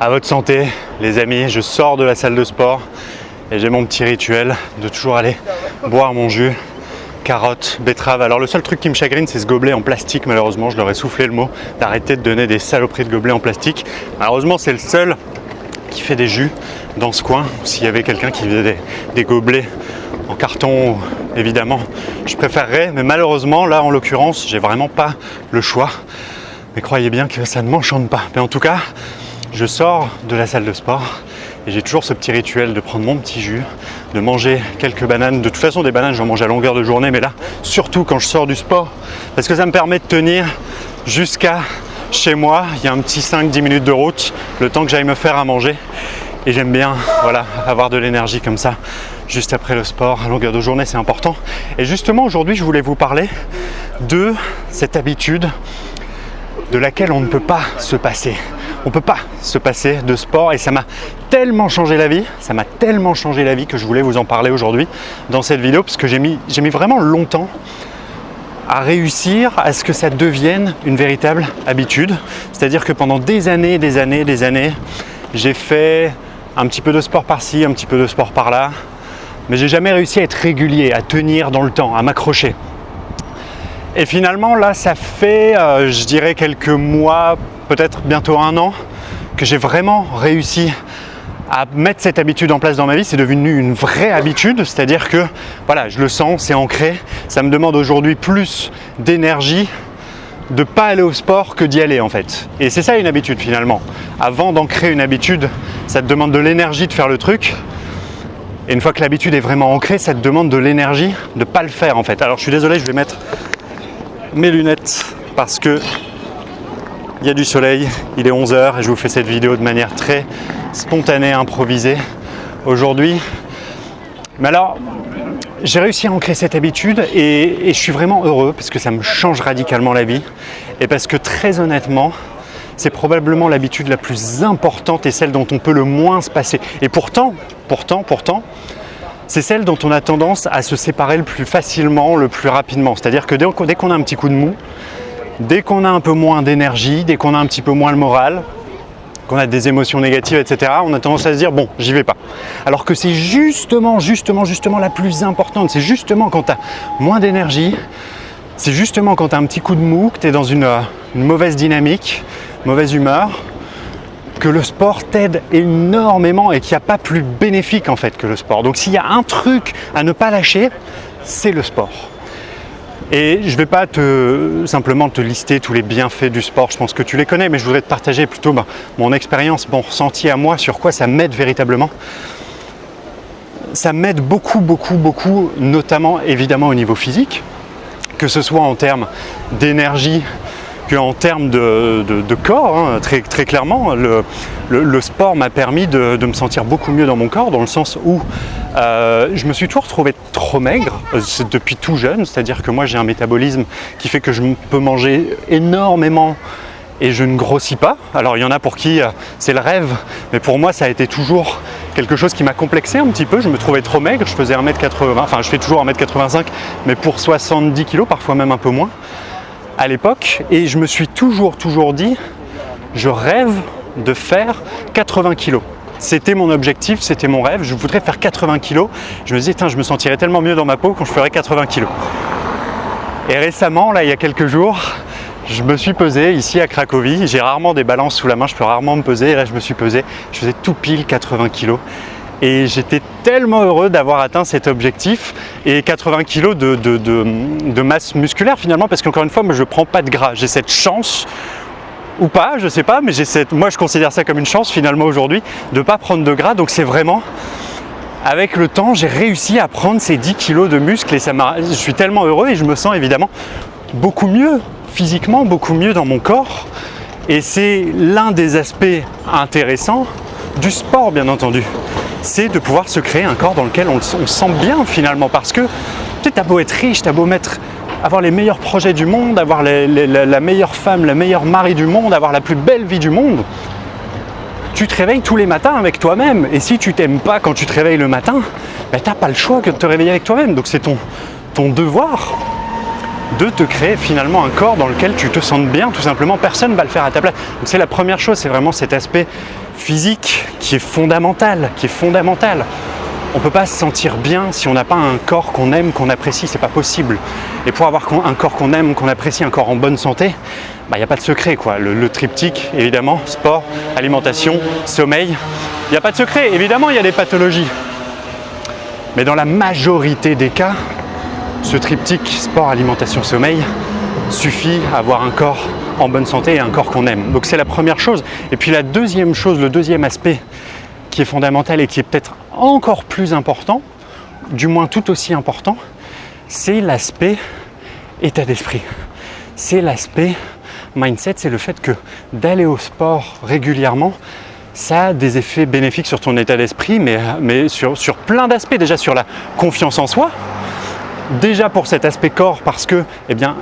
À votre santé, les amis, je sors de la salle de sport et j'ai mon petit rituel de toujours aller boire mon jus, carottes, betteraves. Alors le seul truc qui me chagrine, c'est ce gobelet en plastique, malheureusement, je leur ai soufflé le mot d'arrêter de donner des saloperies de gobelets en plastique. Malheureusement, c'est le seul qui fait des jus dans ce coin. S'il y avait quelqu'un qui faisait des gobelets en carton, évidemment, je préférerais, mais malheureusement, là, en l'occurrence, j'ai vraiment pas le choix. Mais croyez bien que ça ne m'enchante pas. Mais en tout cas, je sors de la salle de sport et j'ai toujours ce petit rituel de prendre mon petit jus, de manger quelques bananes. De toute façon, des bananes, j'en mange à longueur de journée, mais là, surtout quand je sors du sport, parce que ça me permet de tenir jusqu'à chez moi. Il y a un petit 5-10 minutes de route, le temps que j'aille me faire à manger. Et j'aime bien, voilà, avoir de l'énergie comme ça, juste après le sport, à longueur de journée, c'est important. Et justement, aujourd'hui, je voulais vous parler de cette habitude de laquelle on ne peut pas se passer. On ne peut pas se passer de sport et ça m'a tellement changé la vie, que je voulais vous en parler aujourd'hui dans cette vidéo parce que j'ai mis vraiment longtemps à réussir à ce que ça devienne une véritable habitude. C'est-à-dire que pendant des années, j'ai fait un petit peu de sport par-ci, un petit peu de sport par-là, mais j'ai jamais réussi à être régulier, à tenir dans le temps, à m'accrocher. Et finalement, là, ça fait, je dirais, quelques mois, peut-être bientôt 1 an, que j'ai vraiment réussi à mettre cette habitude en place dans ma vie. C'est devenu une vraie habitude, c'est-à-dire que, voilà, je le sens, c'est ancré. Ça me demande aujourd'hui plus d'énergie de ne pas aller au sport que d'y aller, en fait. Et c'est ça une habitude, finalement. Avant d'ancrer une habitude, ça te demande de l'énergie de faire le truc. Et une fois que l'habitude est vraiment ancrée, ça te demande de l'énergie de ne pas le faire, en fait. Alors, je suis désolé, je vais mettre mes lunettes parce que il y a du soleil, il est 11h et je vous fais cette vidéo de manière très spontanée, improvisée aujourd'hui. Mais alors, j'ai réussi à ancrer cette habitude et je suis vraiment heureux parce que ça me change radicalement la vie et parce que très honnêtement, c'est probablement l'habitude la plus importante et celle dont on peut le moins se passer. Et pourtant, c'est celle dont on a tendance à se séparer le plus facilement, le plus rapidement. C'est-à-dire que dès qu'on a un petit coup de mou, dès qu'on a un peu moins d'énergie, dès qu'on a un petit peu moins le moral, qu'on a des émotions négatives, etc., on a tendance à se dire « bon, j'y vais pas ». Alors que c'est justement la plus importante. C'est justement quand tu as moins d'énergie, c'est justement quand tu as un petit coup de mou, que tu es dans une mauvaise dynamique, mauvaise humeur, que le sport t'aide énormément et qu'il n'y a pas plus bénéfique en fait que le sport. Donc s'il y a un truc à ne pas lâcher, c'est le sport. Et je ne vais pas simplement te lister tous les bienfaits du sport, je pense que tu les connais, mais je voudrais te partager plutôt mon expérience, mon ressenti à moi, sur quoi ça m'aide véritablement. Ça m'aide beaucoup, notamment évidemment au niveau physique, que ce soit en termes d'énergie, en termes de corps, hein, très clairement, le sport m'a permis de me sentir beaucoup mieux dans mon corps, dans le sens où je me suis toujours trouvé trop maigre depuis tout jeune, c'est-à-dire que moi j'ai un métabolisme qui fait que je peux manger énormément et je ne grossis pas. Alors il y en a pour qui c'est le rêve, mais pour moi ça a été toujours quelque chose qui m'a complexé un petit peu. Je me trouvais trop maigre, je faisais 1m80, enfin je fais toujours 1m85, mais pour 70 kg, parfois même un peu moins à l'époque, et je me suis toujours dit, je rêve de faire 80 kg. C'était mon objectif, c'était mon rêve, je voudrais faire 80 kg. Je me disais, je me sentirais tellement mieux dans ma peau quand je ferais 80 kg. Et récemment, là, il y a quelques jours, je me suis pesé ici à Cracovie. J'ai rarement des balances sous la main, je peux rarement me peser. Et là, je me suis pesé, je faisais tout pile 80 kg. Et j'étais tellement heureux d'avoir atteint cet objectif et 80 kg de masse musculaire finalement, parce qu'encore une fois, moi je ne prends pas de gras. J'ai cette chance, ou pas, je ne sais pas, mais moi je considère ça comme une chance finalement aujourd'hui, de ne pas prendre de gras. Donc c'est vraiment, avec le temps, j'ai réussi à prendre ces 10 kg de muscles et je suis tellement heureux et je me sens évidemment beaucoup mieux physiquement, beaucoup mieux dans mon corps. Et c'est l'un des aspects intéressants du sport, bien entendu. C'est de pouvoir se créer un corps dans lequel on se sent bien finalement, parce que tu as beau être riche, tu as beau avoir les meilleurs projets du monde, avoir la meilleure femme, le meilleur mari du monde, avoir la plus belle vie du monde, tu te réveilles tous les matins avec toi-même, et si tu t'aimes pas quand tu te réveilles le matin, tu n'as pas le choix que de te réveiller avec toi-même. Donc c'est ton devoir de te créer finalement un corps dans lequel tu te sentes bien, tout simplement. Personne ne va le faire à ta place. Donc c'est la première chose, c'est vraiment cet aspect physique qui est fondamental, On ne peut pas se sentir bien si on n'a pas un corps qu'on aime, qu'on apprécie, c'est pas possible. Et pour avoir un corps qu'on aime, qu'on apprécie, un corps en bonne santé, il n'y a pas de secret, quoi. Le triptyque, évidemment, sport, alimentation, sommeil, il n'y a pas de secret. Évidemment, il y a des pathologies. Mais dans la majorité des cas, ce triptyque sport, alimentation, sommeil suffit à avoir un corps en bonne santé et un corps qu'on aime. Donc c'est la première chose. Et puis la deuxième chose, le deuxième aspect qui est fondamental et qui est peut-être encore plus important, du moins tout aussi important, c'est l'aspect état d'esprit. C'est l'aspect mindset, c'est le fait que d'aller au sport régulièrement, ça a des effets bénéfiques sur ton état d'esprit, mais sur plein d'aspects. Déjà sur la confiance en soi, déjà pour cet aspect corps, parce que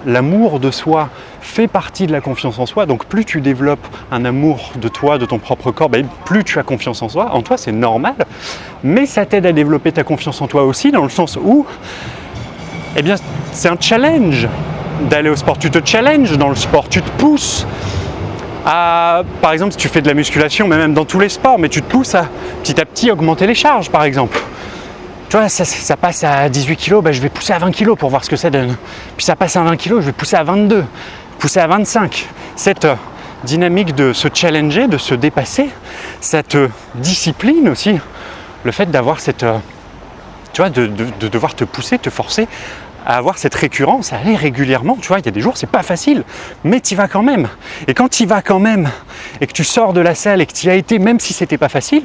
l'amour de soi fait partie de la confiance en soi. Donc plus tu développes un amour de toi, de ton propre corps, plus tu as confiance en soi. En toi, c'est normal, mais ça t'aide à développer ta confiance en toi aussi, dans le sens où c'est un challenge d'aller au sport. Tu te challenges dans le sport, tu te pousses à, par exemple, si tu fais de la musculation, mais même dans tous les sports, mais tu te pousses à petit augmenter les charges, par exemple. Tu vois, ça passe à 18 kg, je vais pousser à 20 kg pour voir ce que ça donne. Puis ça passe à 20 kg, je vais pousser à 22, pousser à 25. Cette dynamique de se challenger, de se dépasser, cette discipline aussi, le fait d'avoir cette, de devoir te pousser, te forcer à avoir cette récurrence, à aller régulièrement. Tu vois, il y a des jours, c'est pas facile, mais tu y vas quand même. Et quand tu y vas quand même, et que tu sors de la salle et que tu y as été, même si c'était pas facile,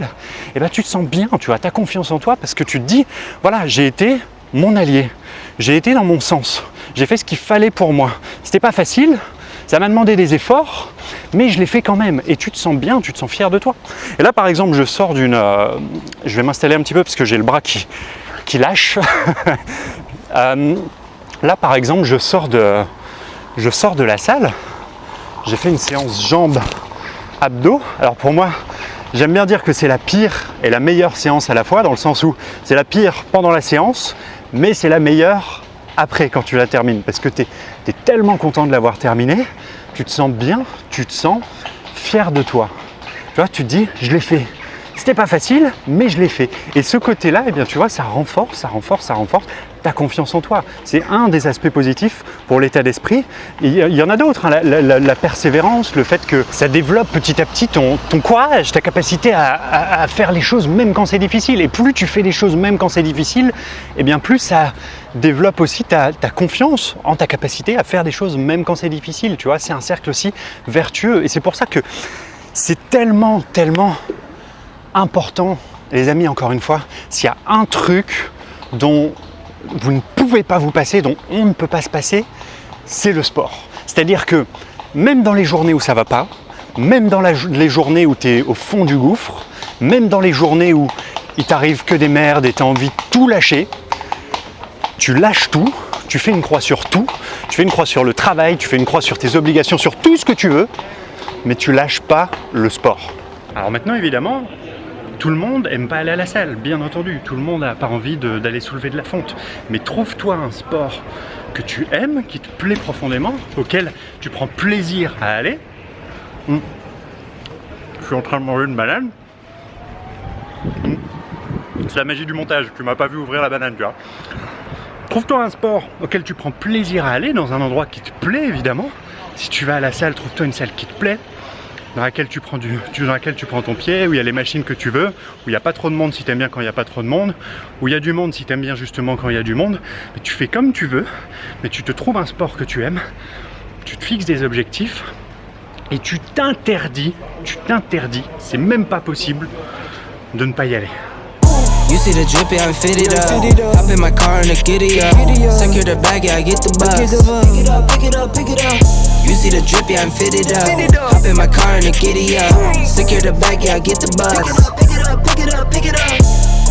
tu te sens bien, tu as ta confiance en toi, parce que tu te dis, voilà, j'ai été mon allié, j'ai été dans mon sens, j'ai fait ce qu'il fallait pour moi. C'était pas facile, ça m'a demandé des efforts, mais je l'ai fait quand même. Et tu te sens bien, tu te sens fier de toi. Et là, par exemple, je sors d'une... je vais m'installer un petit peu parce que j'ai le bras qui lâche. Là, par exemple, je sors de la salle. J'ai fait une séance jambes abdos. Alors pour moi, j'aime bien dire que c'est la pire et la meilleure séance à la fois, dans le sens où c'est la pire pendant la séance, mais c'est la meilleure après quand tu la termines, parce que tu es tellement content de l'avoir terminée, tu te sens bien, tu te sens fier de toi. Tu vois, tu te dis, je l'ai fait. C'était pas facile, mais je l'ai fait. Et ce côté-là, tu vois, ça renforce ta confiance en toi. C'est un des aspects positifs pour l'état d'esprit. Il y en a d'autres, hein. La persévérance, le fait que ça développe petit à petit ton courage, ta capacité à faire les choses même quand c'est difficile. Et plus tu fais les choses même quand c'est difficile, plus ça développe aussi ta confiance en ta capacité à faire des choses même quand c'est difficile. Tu vois, c'est un cercle aussi vertueux. Et c'est pour ça que c'est tellement important, les amis, encore une fois, s'il y a un truc dont vous ne pouvez pas vous passer, dont on ne peut pas se passer, c'est le sport. C'est-à-dire que même dans les journées où ça va pas, même dans les journées où tu es au fond du gouffre, même dans les journées où il t'arrive que des merdes et tu as envie de tout lâcher, tu lâches tout, tu fais une croix sur tout, tu fais une croix sur le travail, tu fais une croix sur tes obligations, sur tout ce que tu veux, mais tu lâches pas le sport. Alors maintenant, évidemment, tout le monde n'aime pas aller à la salle, bien entendu. Tout le monde n'a pas envie d'aller soulever de la fonte. Mais trouve-toi un sport que tu aimes, qui te plaît profondément, auquel tu prends plaisir à aller. Je suis en train de manger une banane. C'est la magie du montage, tu m'as pas vu ouvrir la banane, tu vois. Trouve-toi un sport auquel tu prends plaisir à aller, dans un endroit qui te plaît, évidemment. Si tu vas à la salle, trouve-toi une salle qui te plaît, dans laquelle tu prends ton pied, où il y a les machines que tu veux, où il n'y a pas trop de monde si tu aimes bien quand il n'y a pas trop de monde, où il y a du monde si tu aimes bien justement quand il y a du monde. Mais tu fais comme tu veux, mais tu te trouves un sport que tu aimes, tu te fixes des objectifs et tu t'interdis, c'est même pas possible de ne pas y aller. You see the drippy, I'm fitted up. Hop in my car and I get it up. Secure the bag, yeah, I get the bus. Pick it up. You see the drippy, I'm fitted up. Hop in my car and I get it up. Secure the bag, yeah, I get the bus. Pick it up.